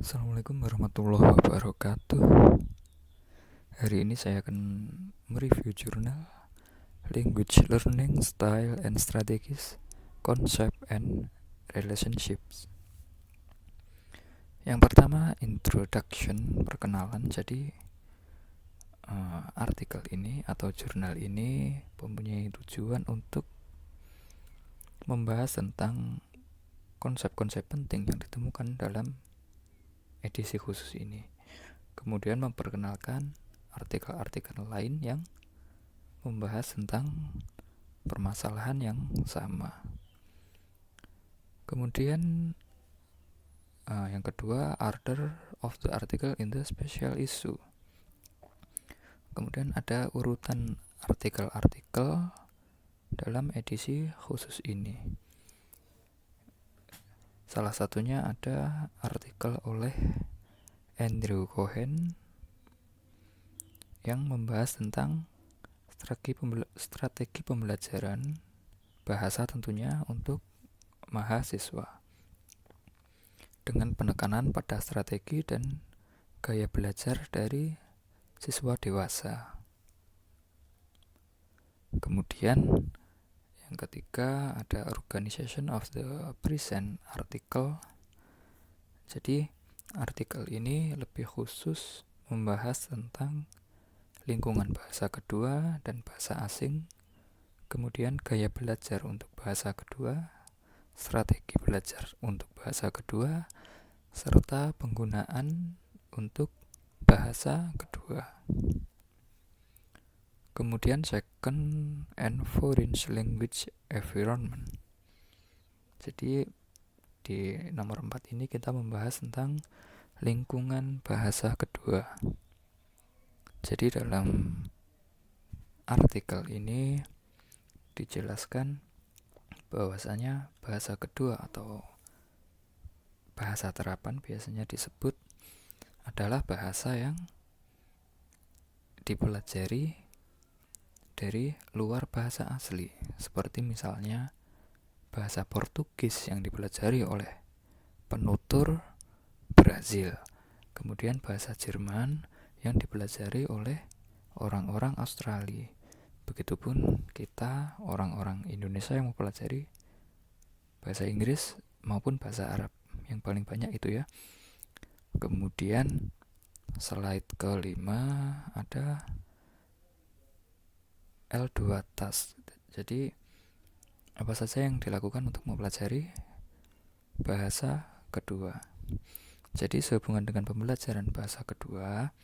Assalamualaikum warahmatullahi wabarakatuh. Hari ini saya akan mereview jurnal Language Learning Style and Strategies, Concept and Relationships. Yang pertama, introduction, perkenalan. Jadi artikel ini atau jurnal ini mempunyai tujuan untuk membahas tentang konsep-konsep penting yang ditemukan dalam edisi khusus ini. Kemudian memperkenalkan artikel-artikel lain yang membahas tentang permasalahan yang sama. Kemudian yang kedua, order of the article in the special issue. Kemudian ada urutan artikel-artikel dalam edisi khusus ini. Salah satunya ada artikel oleh Andrew Cohen yang membahas tentang strategi pembelajaran bahasa tentunya untuk mahasiswa dengan penekanan pada strategi dan gaya belajar dari siswa dewasa. Kemudian yang ketiga ada organization of the present article. Jadi artikel ini lebih khusus membahas tentang lingkungan bahasa kedua dan bahasa asing, kemudian gaya belajar untuk bahasa kedua, strategi belajar untuk bahasa kedua, serta penggunaan untuk bahasa kedua. Kemudian second and foreign language environment. Jadi di nomor 4 ini kita membahas tentang lingkungan bahasa kedua. Jadi dalam artikel ini dijelaskan bahwasanya bahasa kedua atau bahasa terapan biasanya disebut adalah bahasa yang dipelajari dari luar bahasa asli, seperti misalnya bahasa Portugis yang dipelajari oleh penutur Brazil, kemudian bahasa Jerman yang dipelajari oleh orang-orang Australia. Begitupun kita orang-orang Indonesia yang mempelajari bahasa Inggris maupun bahasa Arab, yang paling banyak itu ya. Kemudian slide kelima ada L2 task. Jadi apa saja yang dilakukan untuk mempelajari bahasa kedua. Jadi sehubungan dengan pembelajaran bahasa kedua,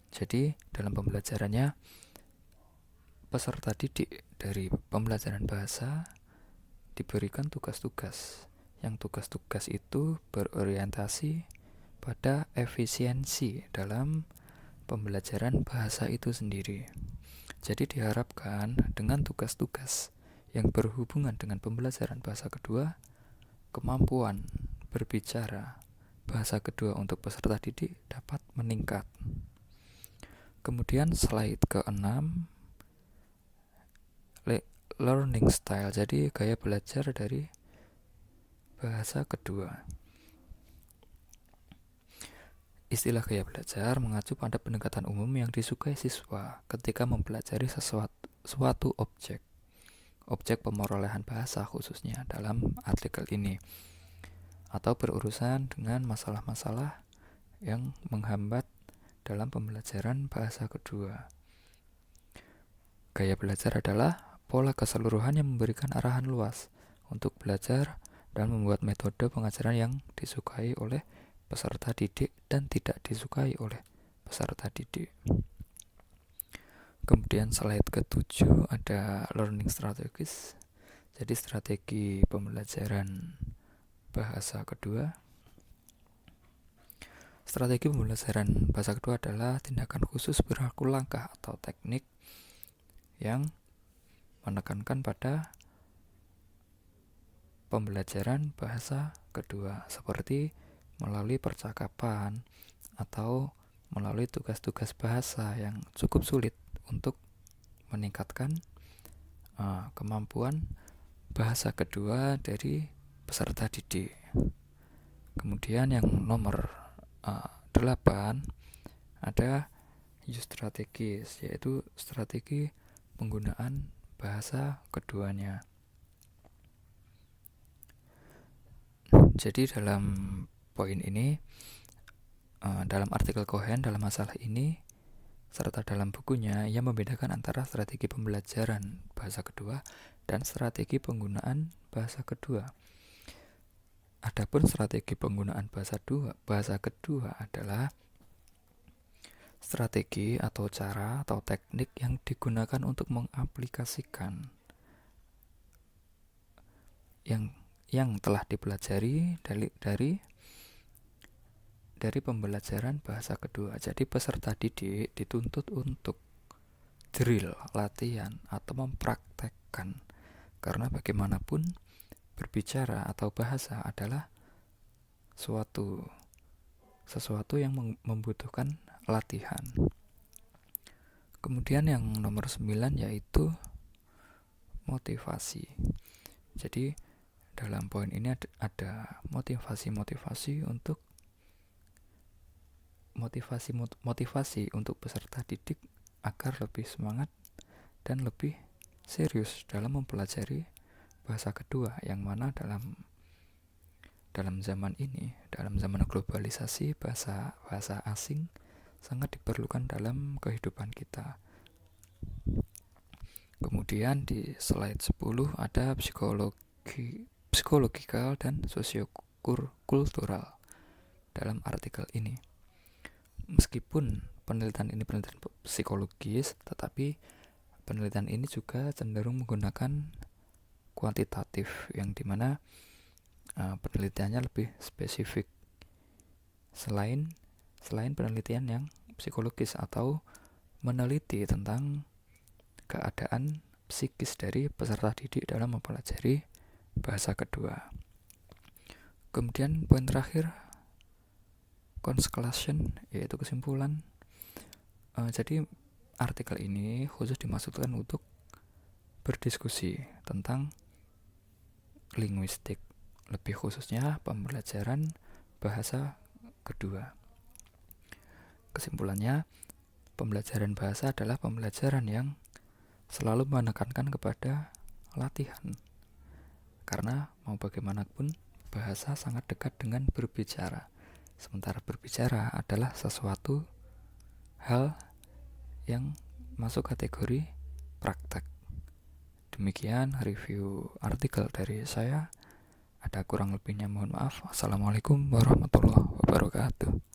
jadi dalam pembelajarannya peserta didik dari pembelajaran bahasa diberikan tugas-tugas. Yang tugas-tugas itu berorientasi pada efisiensi dalam pembelajaran bahasa itu sendiri. Jadi diharapkan dengan tugas-tugas yang berhubungan dengan pembelajaran bahasa kedua, kemampuan berbicara bahasa kedua untuk peserta didik dapat meningkat. Kemudian slide ke-6, learning style. Jadi gaya belajar dari bahasa kedua. Istilah gaya belajar mengacu pada pendekatan umum yang disukai siswa ketika mempelajari suatu objek pemerolehan bahasa khususnya dalam artikel ini, atau berurusan dengan masalah-masalah yang menghambat dalam pembelajaran bahasa kedua. Gaya belajar adalah pola keseluruhan yang memberikan arahan luas untuk belajar dan membuat metode pengajaran yang disukai oleh peserta didik dan tidak disukai oleh peserta didik. Kemudian slide ke-7 ada learning strategies. Jadi strategi pembelajaran bahasa kedua. Strategi pembelajaran bahasa kedua adalah tindakan khusus berlaku langkah atau teknik yang menekankan pada pembelajaran bahasa kedua, seperti melalui percakapan atau melalui tugas-tugas bahasa yang cukup sulit untuk meningkatkan kemampuan bahasa kedua dari peserta didik. Kemudian yang nomor 8 ada use strategis, yaitu strategi penggunaan bahasa keduanya. Jadi dalam poin ini, dalam artikel Cohen dalam masalah ini serta dalam bukunya, ia membedakan antara strategi pembelajaran bahasa kedua dan strategi penggunaan bahasa kedua. Adapun strategi penggunaan bahasa kedua adalah strategi atau cara atau teknik yang digunakan untuk mengaplikasikan yang telah dipelajari dari pembelajaran bahasa kedua. Jadi peserta didik dituntut untuk drill, latihan, atau mempraktekkan. Karena bagaimanapun berbicara atau bahasa adalah sesuatu yang membutuhkan latihan. Kemudian yang nomor 9 yaitu motivasi. Jadi dalam poin ini ada motivasi untuk peserta didik agar lebih semangat dan lebih serius dalam mempelajari bahasa kedua, yang mana dalam zaman ini, dalam zaman globalisasi, bahasa asing sangat diperlukan dalam kehidupan kita. Kemudian di slide 10 ada psikologikal dan sosiokultural dalam artikel ini. Meskipun penelitian ini penelitian psikologis, tetapi penelitian ini juga cenderung menggunakan kuantitatif, yang dimana penelitiannya lebih spesifik. Selain penelitian yang psikologis atau meneliti tentang keadaan psikis dari peserta didik dalam mempelajari bahasa kedua. Kemudian poin terakhir, conclusion, yaitu kesimpulan. Jadi artikel ini khusus dimaksudkan untuk berdiskusi tentang linguistik, lebih khususnya pembelajaran bahasa kedua. Kesimpulannya, pembelajaran bahasa adalah pembelajaran yang selalu menekankan kepada latihan. Karena mau bagaimanapun, bahasa sangat dekat dengan berbicara. Sementara berbicara adalah sesuatu hal yang masuk kategori praktek. Demikian review artikel dari saya. Ada kurang lebihnya mohon maaf. Assalamualaikum warahmatullahi wabarakatuh.